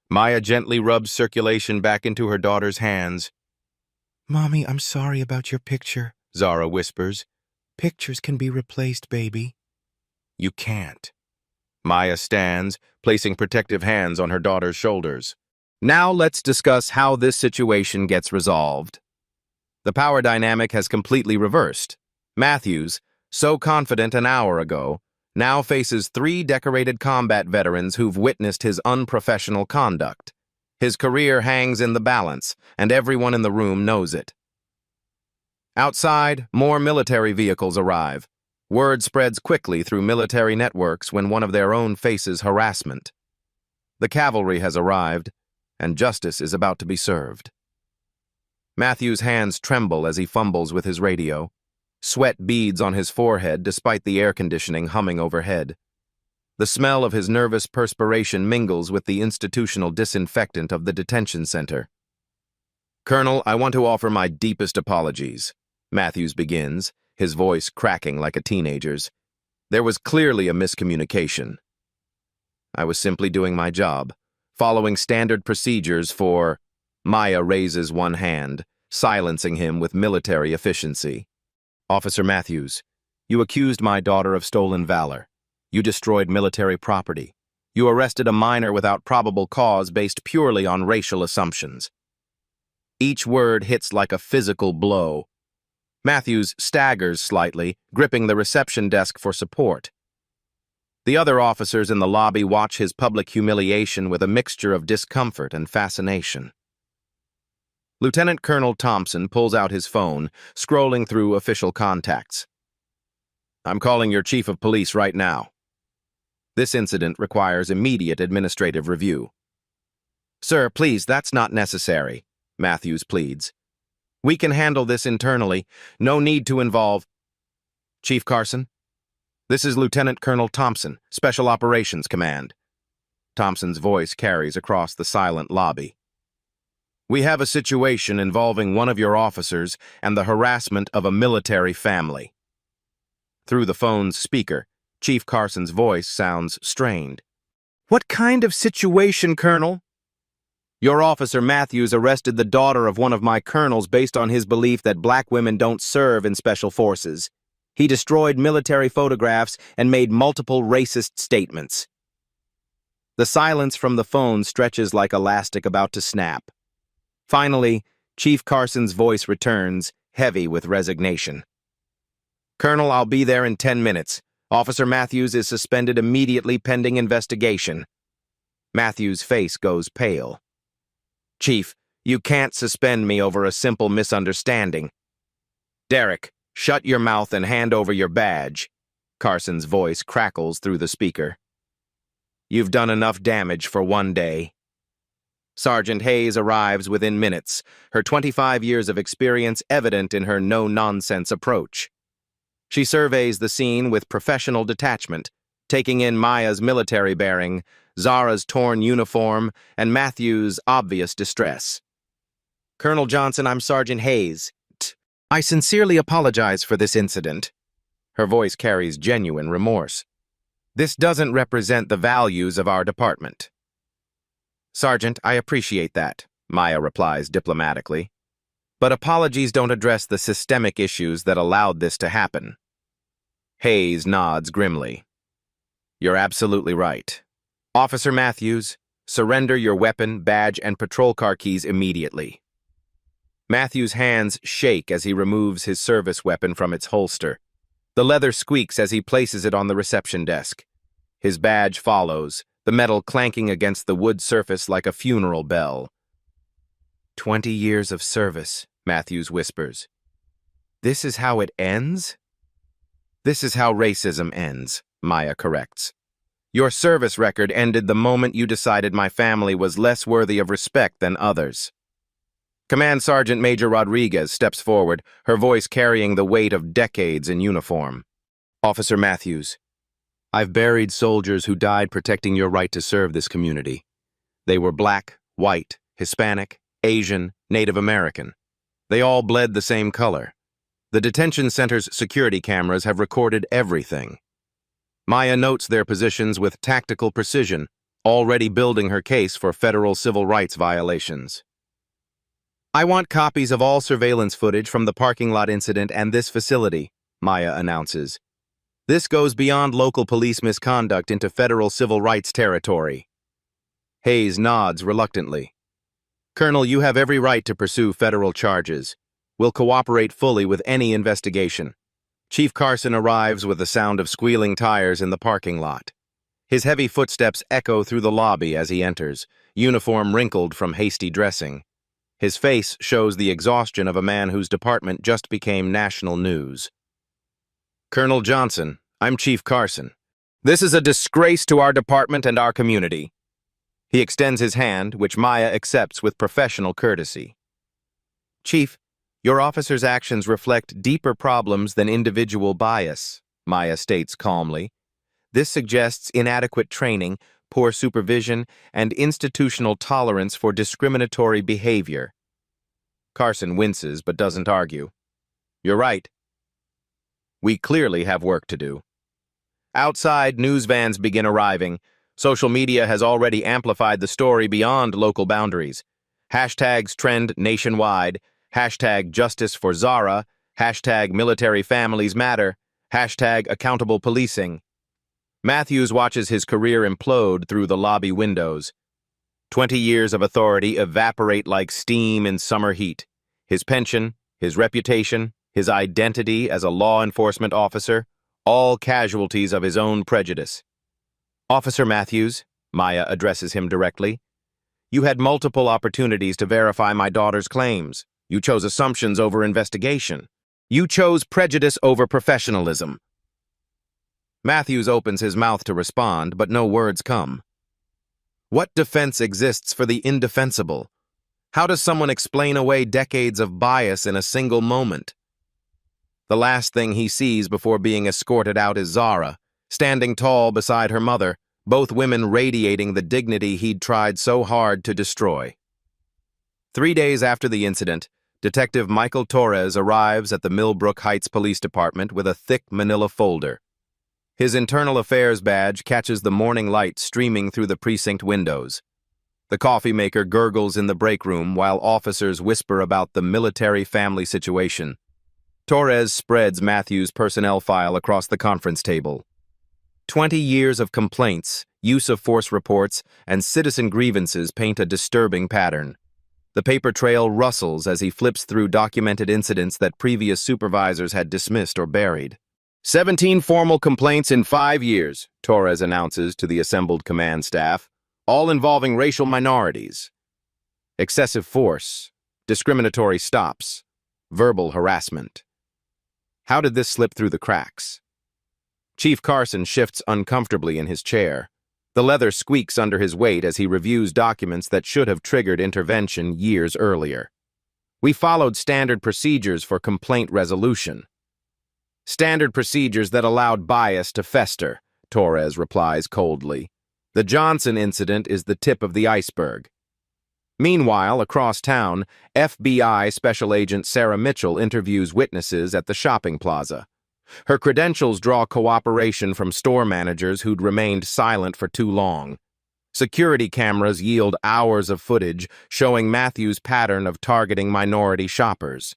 Maya gently rubs circulation back into her daughter's hands. "Mommy, I'm sorry about your picture," Zara whispers. "Pictures can be replaced, baby." "You can't." Maya stands, placing protective hands on her daughter's shoulders. Now let's discuss how this situation gets resolved. The power dynamic has completely reversed. Matthews, so confident an hour ago, now faces 3 decorated combat veterans who've witnessed his unprofessional conduct. His career hangs in the balance, and everyone in the room knows it. Outside, more military vehicles arrive. Word spreads quickly through military networks when one of their own faces harassment. The cavalry has arrived, and justice is about to be served. Matthew's hands tremble as he fumbles with his radio. Sweat beads on his forehead despite the air conditioning humming overhead. The smell of his nervous perspiration mingles with the institutional disinfectant of the detention center. "Colonel, I want to offer my deepest apologies," Matthews begins, his voice cracking like a teenager's. "There was clearly a miscommunication. I was simply doing my job, following standard procedures for—" Maya raises one hand, silencing him with military efficiency. "Officer Matthews, you accused my daughter of stolen valor. You destroyed military property. You arrested a minor without probable cause based purely on racial assumptions." Each word hits like a physical blow. Matthews staggers slightly, gripping the reception desk for support. The other officers in the lobby watch his public humiliation with a mixture of discomfort and fascination. Lieutenant Colonel Thompson pulls out his phone, scrolling through official contacts. "I'm calling your chief of police right now. This incident requires immediate administrative review." "Sir, please, that's not necessary," Matthews pleads. "We can handle this internally. No need to involve—" "Chief Carson? This is Lieutenant Colonel Thompson, Special Operations Command." Thompson's voice carries across the silent lobby. "We have a situation involving one of your officers and the harassment of a military family." Through the phone's speaker, Chief Carson's voice sounds strained. "What kind of situation, Colonel?" "Your officer Matthews arrested the daughter of one of my colonels based on his belief that black women don't serve in special forces. He destroyed military photographs and made multiple racist statements." The silence from the phone stretches like elastic about to snap. Finally, Chief Carson's voice returns, heavy with resignation. "Colonel, I'll be there in 10 minutes. Officer Matthews is suspended immediately pending investigation." Matthews' face goes pale. "Chief, you can't suspend me over a simple misunderstanding." "Derek, shut your mouth and hand over your badge." Carson's voice crackles through the speaker. "You've done enough damage for one day." Sergeant Hayes arrives within minutes, her 25 years of experience evident in her no-nonsense approach. She surveys the scene with professional detachment, taking in Maya's military bearing, Zara's torn uniform, and Matthew's obvious distress. "Colonel Johnson, I'm Sergeant Hayes. I sincerely apologize for this incident." Her voice carries genuine remorse. "This doesn't represent the values of our department." "Sergeant, I appreciate that," Maya replies diplomatically. "But apologies don't address the systemic issues that allowed this to happen." Hayes nods grimly. "You're absolutely right. Officer Matthews, surrender your weapon, badge, and patrol car keys immediately." Matthews' hands shake as he removes his service weapon from its holster. The leather squeaks as he places it on the reception desk. His badge follows, the metal clanking against the wood surface like a funeral bell. 20 years of service, Matthews whispers. "This is how it ends?" "This is how racism ends," Maya corrects. "Your service record ended the moment you decided my family was less worthy of respect than others." Command Sergeant Major Rodriguez steps forward, her voice carrying the weight of decades in uniform. "Officer Matthews, I've buried soldiers who died protecting your right to serve this community. They were black, white, Hispanic, Asian, Native American. They all bled the same color. The detention center's security cameras have recorded everything." Maya notes their positions with tactical precision, already building her case for federal civil rights violations. "I want copies of all surveillance footage from the parking lot incident and this facility," Maya announces. "This goes beyond local police misconduct into federal civil rights territory." Hayes nods reluctantly. "Colonel, you have every right to pursue federal charges. We'll cooperate fully with any investigation. Chief Carson arrives with the sound of squealing tires in the parking lot. His heavy footsteps echo through the lobby as he enters, uniform wrinkled from hasty dressing. His face shows the exhaustion of a man whose department just became national news. Colonel Johnson, I'm Chief Carson. This is a disgrace to our department and our community. He extends his hand, which Maya accepts with professional courtesy. Chief, your officer's actions reflect deeper problems than individual bias, Maya states calmly. This suggests inadequate training, poor supervision, and institutional tolerance for discriminatory behavior. Carson winces but doesn't argue. You're right. We clearly have work to do. Outside, news vans begin arriving. Social media has already amplified the story beyond local boundaries. Hashtags trend nationwide. Hashtag justice for Zara. Hashtag military families matter. Hashtag accountable policing. Matthews watches his career implode through the lobby windows. 20 years of authority evaporate like steam in summer heat. His pension, his reputation, his identity as a law enforcement officer, all casualties of his own prejudice. Officer Matthews, Maya addresses him directly, you had multiple opportunities to verify my daughter's claims. You chose assumptions over investigation. You chose prejudice over professionalism. Matthews opens his mouth to respond, but no words come. What defense exists for the indefensible? How does someone explain away decades of bias in a single moment? The last thing he sees before being escorted out is Zara, standing tall beside her mother, both women radiating the dignity he'd tried so hard to destroy. 3 days after the incident, Detective Michael Torres arrives at the Millbrook Heights Police Department with a thick manila folder. His internal affairs badge catches the morning light streaming through the precinct windows. The coffee maker gurgles in the break room while officers whisper about the military family situation. Torres spreads Matthews' personnel file across the conference table. 20 years of complaints, use of force reports, and citizen grievances paint a disturbing pattern. The paper trail rustles as he flips through documented incidents that previous supervisors had dismissed or buried. 17 formal complaints in 5 years, Torres announces to the assembled command staff, all involving racial minorities. Excessive force, discriminatory stops, verbal harassment. How did this slip through the cracks? Chief Carson shifts uncomfortably in his chair. The leather squeaks under his weight as he reviews documents that should have triggered intervention years earlier. We followed standard procedures for complaint resolution. Standard procedures that allowed bias to fester, Torres replies coldly. The Johnson incident is the tip of the iceberg. Meanwhile, across town, FBI Special Agent Sarah Mitchell interviews witnesses at the shopping plaza. Her credentials draw cooperation from store managers who'd remained silent for too long. Security cameras yield hours of footage showing Matthews' pattern of targeting minority shoppers.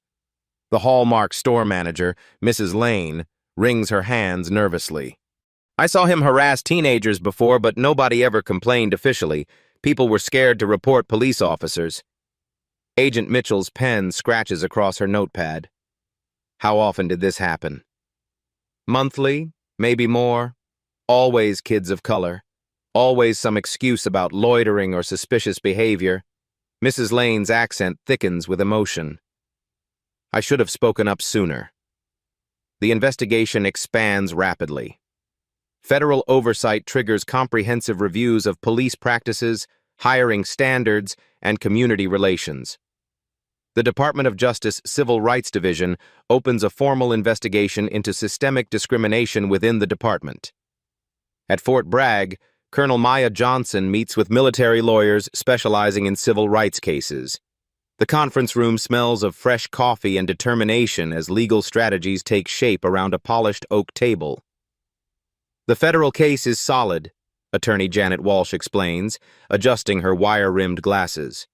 The Hallmark store manager, Mrs. Lane, wrings her hands nervously. I saw him harass teenagers before, but nobody ever complained officially. People were scared to report police officers. Agent Mitchell's pen scratches across her notepad. How often did this happen? Monthly, maybe more. Always kids of color. Always some excuse about loitering or suspicious behavior. Mrs. Lane's accent thickens with emotion. I should have spoken up sooner. The investigation expands rapidly. Federal oversight triggers comprehensive reviews of police practices, hiring standards, and community relations. The Department of Justice Civil Rights Division opens a formal investigation into systemic discrimination within the department. At Fort Bragg, Colonel Maya Johnson meets with military lawyers specializing in civil rights cases. The conference room smells of fresh coffee and determination as legal strategies take shape around a polished oak table. The federal case is solid, Attorney Janet Walsh explains, adjusting her wire-rimmed glasses.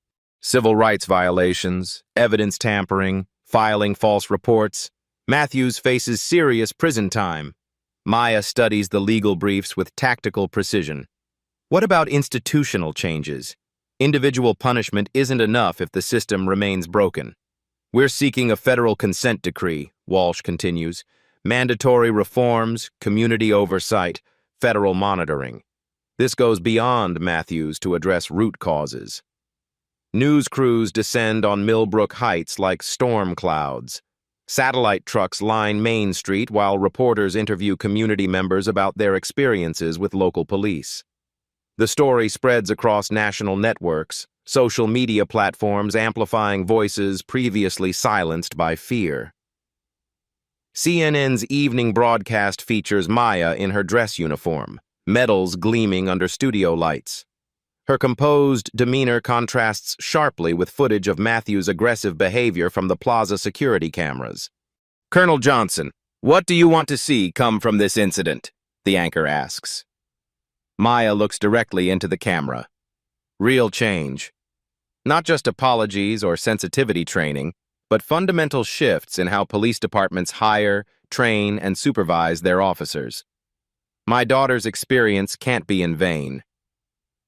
Civil rights violations, evidence tampering, filing false reports. Matthews faces serious prison time. Maya studies the legal briefs with tactical precision. What about institutional changes? Individual punishment isn't enough if the system remains broken. We're seeking a federal consent decree, Walsh continues. mandatory reforms, community oversight, federal monitoring. This goes beyond Matthews to address root causes. News crews descend on Millbrook Heights like storm clouds. Satellite trucks line Main Street while reporters interview community members about their experiences with local police. The story spreads across national networks, social media platforms amplifying voices previously silenced by fear. CNN's evening broadcast features Maya in her dress uniform, medals gleaming under studio lights. Her composed demeanor contrasts sharply with footage of Matthews' aggressive behavior from the plaza security cameras. "Colonel Johnson, what do you want to see come from this incident?" the anchor asks. Maya looks directly into the camera. Real change. Not just apologies or sensitivity training, but fundamental shifts in how police departments hire, train, and supervise their officers. My daughter's experience can't be in vain.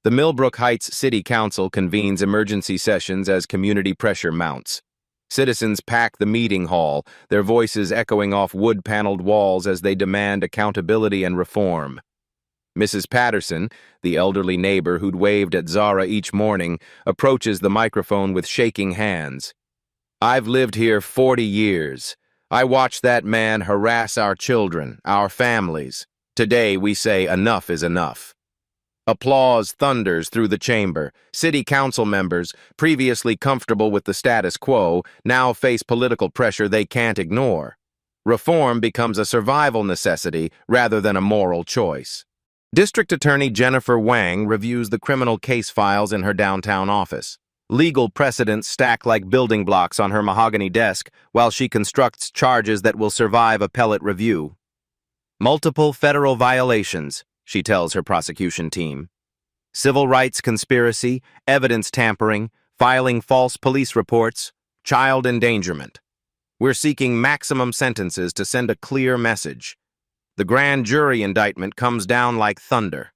The Millbrook Heights City Council convenes emergency sessions as community pressure mounts. Citizens pack the meeting hall, their voices echoing off wood-paneled walls as they demand accountability and reform. Mrs. Patterson, the elderly neighbor who'd waved at Zara each morning, approaches the microphone with shaking hands. "I've lived here 40 years. I watched that man harass our children, our families. Today we say enough is enough." Applause thunders through the chamber. City council members, previously comfortable with the status quo, now face political pressure they can't ignore. Reform becomes a survival necessity rather than a moral choice. District Attorney Jennifer Wang reviews the criminal case files in her downtown office. Legal precedents stack like building blocks on her mahogany desk while she constructs charges that will survive appellate review. "Multiple federal violations," she tells her prosecution team. "Civil rights conspiracy, evidence tampering, filing false police reports, child endangerment. We're seeking maximum sentences to send a clear message." The grand jury indictment comes down like thunder.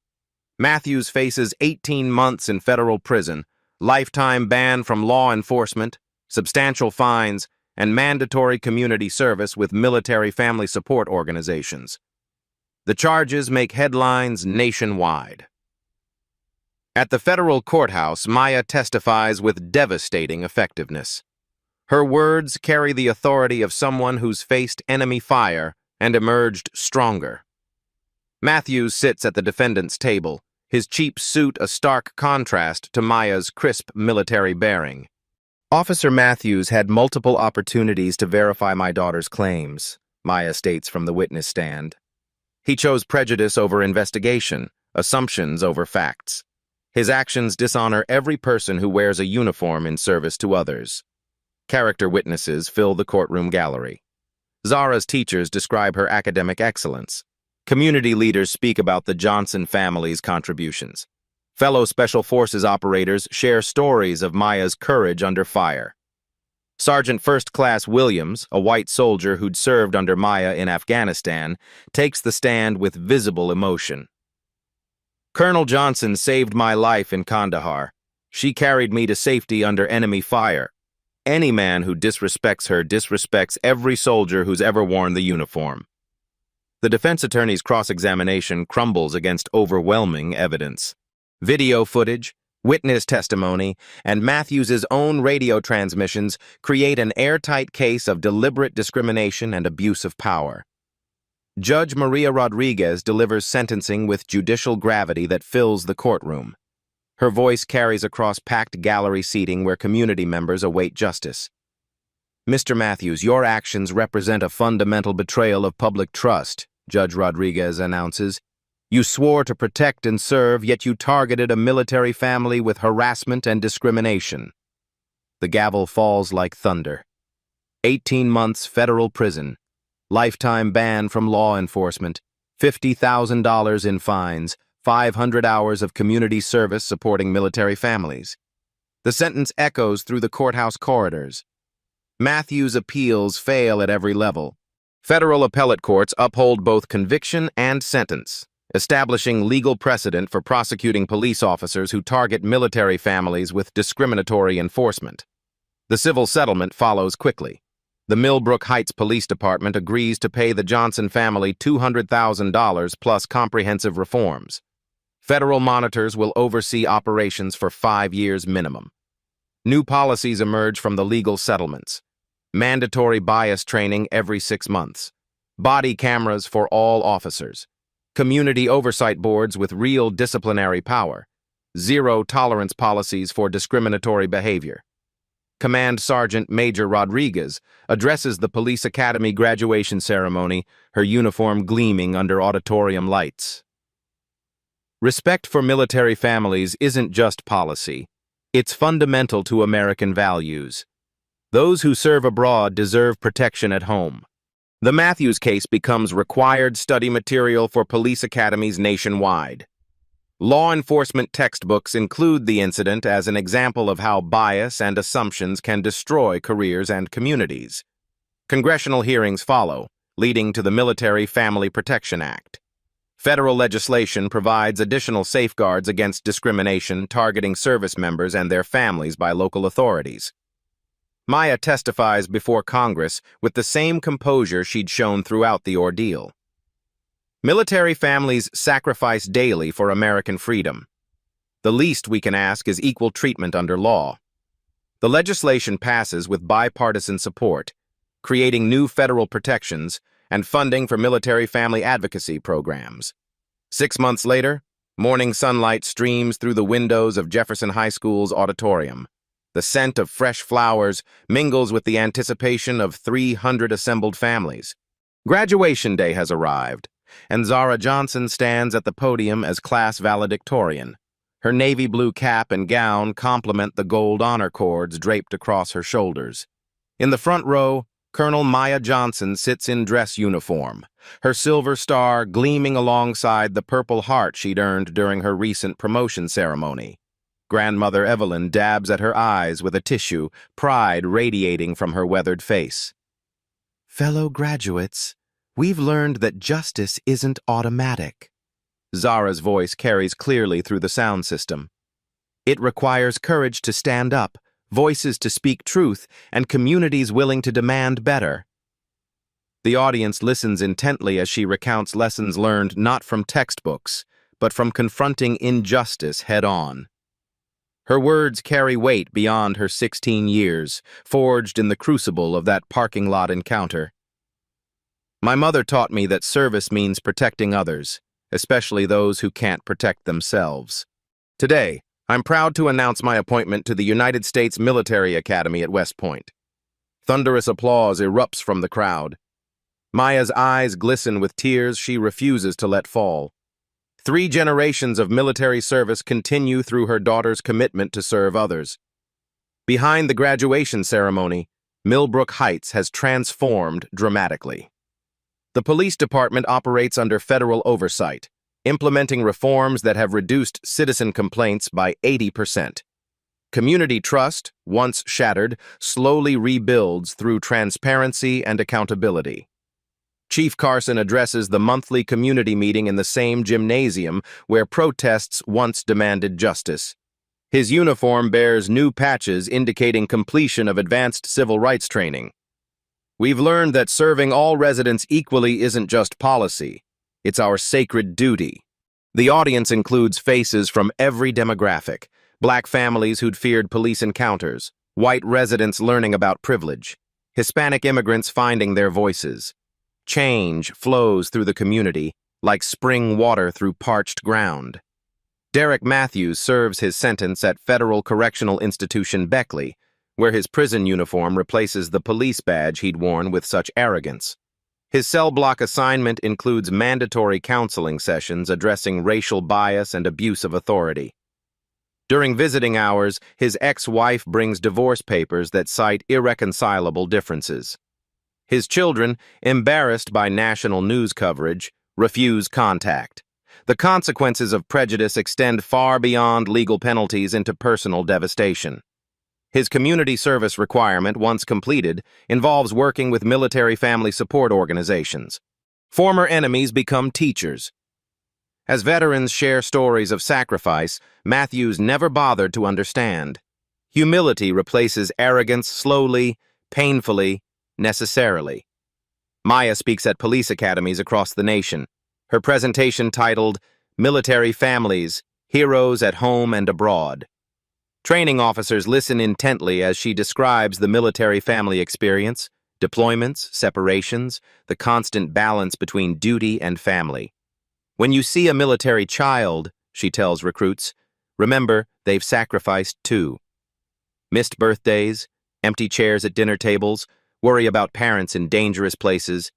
Matthews faces 18 months in federal prison, lifetime ban from law enforcement, substantial fines, and mandatory community service with military family support organizations. The charges make headlines nationwide. At the federal courthouse, Maya testifies with devastating effectiveness. Her words carry the authority of someone who's faced enemy fire and emerged stronger. Matthews sits at the defendant's table, his cheap suit a stark contrast to Maya's crisp military bearing. "Officer Matthews had multiple opportunities to verify my daughter's claims," Maya states from the witness stand. "He chose prejudice over investigation, assumptions over facts. His actions dishonor every person who wears a uniform in service to others." Character witnesses fill the courtroom gallery. Zara's teachers describe her academic excellence. Community leaders speak about the Johnson family's contributions. Fellow Special Forces operators share stories of Maya's courage under fire. Sergeant First Class Williams, a white soldier who'd served under Maya in Afghanistan, takes the stand with visible emotion. "Colonel Johnson saved my life in Kandahar. She carried me to safety under enemy fire. Any man who disrespects her disrespects every soldier who's ever worn the uniform." The defense attorney's cross-examination crumbles against overwhelming evidence. Video footage, witness testimony, and Matthews' own radio transmissions create an airtight case of deliberate discrimination and abuse of power. Judge Maria Rodriguez delivers sentencing with judicial gravity that fills the courtroom. Her voice carries across packed gallery seating where community members await justice. "Mr. Matthews, your actions represent a fundamental betrayal of public trust," Judge Rodriguez announces. "You swore to protect and serve, yet you targeted a military family with harassment and discrimination." The gavel falls like thunder. 18 months federal prison, lifetime ban from law enforcement, $50,000 in fines, 500 hours of community service supporting military families. The sentence echoes through the courthouse corridors. Matthews' appeals fail at every level. Federal appellate courts uphold both conviction and sentence, establishing legal precedent for prosecuting police officers who target military families with discriminatory enforcement. The civil settlement follows quickly. The Millbrook Heights Police Department agrees to pay the Johnson family $200,000 plus comprehensive reforms. Federal monitors will oversee operations for 5 years minimum. New policies emerge from the legal settlements. Mandatory bias training every 6 months. Body cameras for all officers. Community oversight boards with real disciplinary power. Zero tolerance policies for discriminatory behavior. Command Sergeant Major Rodriguez addresses the police academy graduation ceremony, her uniform gleaming under auditorium lights. Respect for military families isn't just policy. It's fundamental to American values. Those who serve abroad deserve protection at home. The Matthews case becomes required study material for police academies nationwide. Law enforcement textbooks include the incident as an example of how bias and assumptions can destroy careers and communities. Congressional hearings follow, leading to the Military Family Protection Act. Federal legislation provides additional safeguards against discrimination targeting service members and their families by local authorities. Maya testifies before Congress with the same composure she'd shown throughout the ordeal. Military families sacrifice daily for American freedom. The least we can ask is equal treatment under law. The legislation passes with bipartisan support, creating new federal protections and funding for military family advocacy programs. 6 months later, morning sunlight streams through the windows of Jefferson High School's auditorium. The scent of fresh flowers mingles with the anticipation of 300 assembled families. Graduation day has arrived, and Zara Johnson stands at the podium as class valedictorian. Her navy blue cap and gown complement the gold honor cords draped across her shoulders. In the front row, Colonel Maya Johnson sits in dress uniform, her silver star gleaming alongside the Purple Heart she'd earned during her recent promotion ceremony. Grandmother Evelyn dabs at her eyes with a tissue, pride radiating from her weathered face. Fellow graduates, we've learned that justice isn't automatic. Zara's voice carries clearly through the sound system. It requires courage to stand up, voices to speak truth, and communities willing to demand better. The audience listens intently as she recounts lessons learned not from textbooks, but from confronting injustice head-on. Her words carry weight beyond her 16 years, forged in the crucible of that parking lot encounter. My mother taught me that service means protecting others, especially those who can't protect themselves. Today, I'm proud to announce my appointment to the United States Military Academy at West Point. Thunderous applause erupts from the crowd. Maya's eyes glisten with tears she refuses to let fall. 3 generations of military service continue through her daughter's commitment to serve others. Behind the graduation ceremony, Millbrook Heights has transformed dramatically. The police department operates under federal oversight, implementing reforms that have reduced citizen complaints by 80%. Community trust, once shattered, slowly rebuilds through transparency and accountability. Chief Carson addresses the monthly community meeting in the same gymnasium where protests once demanded justice. His uniform bears new patches indicating completion of advanced civil rights training. We've learned that serving all residents equally isn't just policy, it's our sacred duty. The audience includes faces from every demographic: Black families who'd feared police encounters, white residents learning about privilege, Hispanic immigrants finding their voices. Change flows through the community like spring water through parched ground. Derek Matthews serves his sentence at Federal Correctional Institution Beckley, where his prison uniform replaces the police badge he'd worn with such arrogance. His cell block assignment includes mandatory counseling sessions addressing racial bias and abuse of authority. During visiting hours, his ex-wife brings divorce papers that cite irreconcilable differences. His children, embarrassed by national news coverage, refuse contact. The consequences of prejudice extend far beyond legal penalties into personal devastation. His community service requirement, once completed, involves working with military family support organizations. Former enemies become teachers. As veterans share stories of sacrifice, Matthews never bothered to understand. Humility replaces arrogance slowly, painfully, necessarily. Maya speaks at police academies across the nation. Her presentation titled, Military Families, Heroes at Home and Abroad. Training officers listen intently as she describes the military family experience, deployments, separations, the constant balance between duty and family. When you see a military child, she tells recruits, remember they've sacrificed too. Missed birthdays, empty chairs at dinner tables, worry about parents in dangerous places.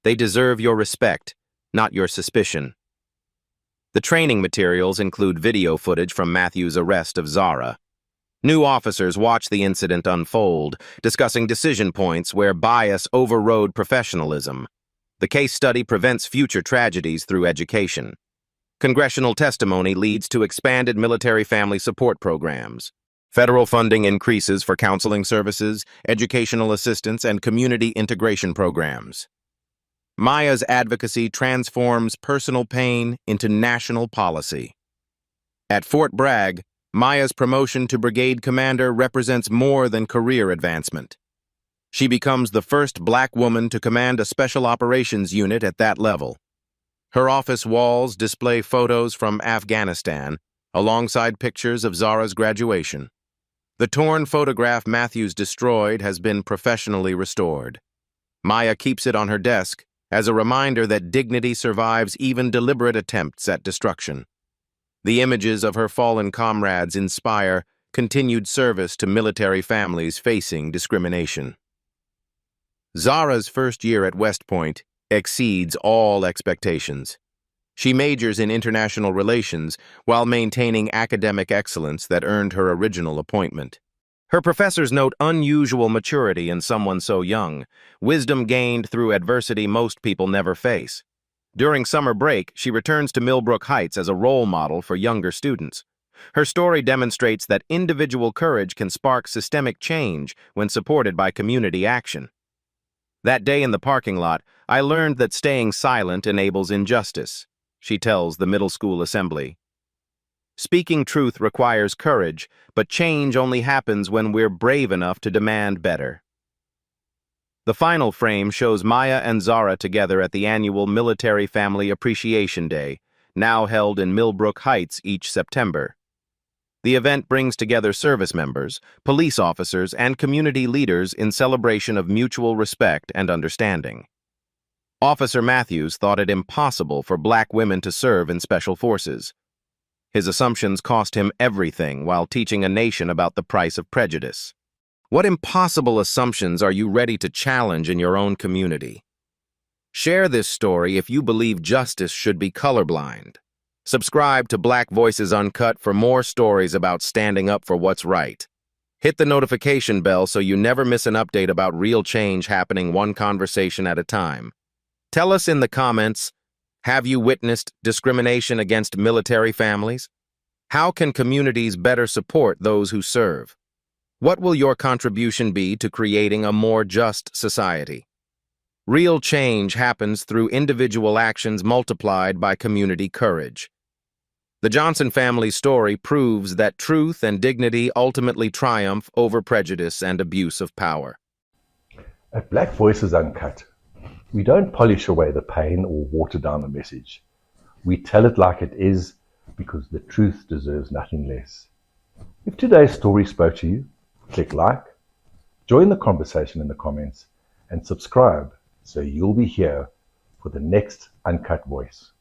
They deserve your respect, not your suspicion. The training materials include video footage from Matthew's arrest of Zara. New officers watch the incident unfold, discussing decision points where bias overrode professionalism. The case study prevents future tragedies through education. Congressional testimony leads to expanded military family support programs. Federal funding increases for counseling services, educational assistance, and community integration programs. Maya's advocacy transforms personal pain into national policy. At Fort Bragg, Maya's promotion to brigade commander represents more than career advancement. She becomes the first black woman to command a special operations unit at that level. Her office walls display photos from Afghanistan, alongside pictures of Zara's graduation. The torn photograph Matthews destroyed has been professionally restored. Maya keeps it on her desk as a reminder that dignity survives even deliberate attempts at destruction. The images of her fallen comrades inspire continued service to military families facing discrimination. Zara's first year at West Point exceeds all expectations. She majors in international relations while maintaining academic excellence that earned her original appointment. Her professors note unusual maturity in someone so young, wisdom gained through adversity most people never face. During summer break, she returns to Millbrook Heights as a role model for younger students. Her story demonstrates that individual courage can spark systemic change when supported by community action. That day in the parking lot, I learned that staying silent enables injustice, she tells the middle school assembly. Speaking truth requires courage, but change only happens when we're brave enough to demand better. The final frame shows Maya and Zara together at the annual Military Family Appreciation Day, now held in Millbrook Heights each September. The event brings together service members, police officers, and community leaders in celebration of mutual respect and understanding. Officer Matthews thought it impossible for black women to serve in special forces. His assumptions cost him everything while teaching a nation about the price of prejudice. What impossible assumptions are you ready to challenge in your own community? Share this story if you believe justice should be colorblind. Subscribe to Black Voices Uncut for more stories about standing up for what's right. Hit the notification bell so you never miss an update about real change happening one conversation at a time. Tell us in the comments, have you witnessed discrimination against military families? How can communities better support those who serve? What will your contribution be to creating a more just society? Real change happens through individual actions multiplied by community courage. The Johnson family's story proves that truth and dignity ultimately triumph over prejudice and abuse of power. At Black Voices Uncut, we don't polish away the pain or water down the message. We tell it like it is because the truth deserves nothing less. If today's story spoke to you, click like, join the conversation in the comments, and subscribe so you'll be here for the next Uncut Voice.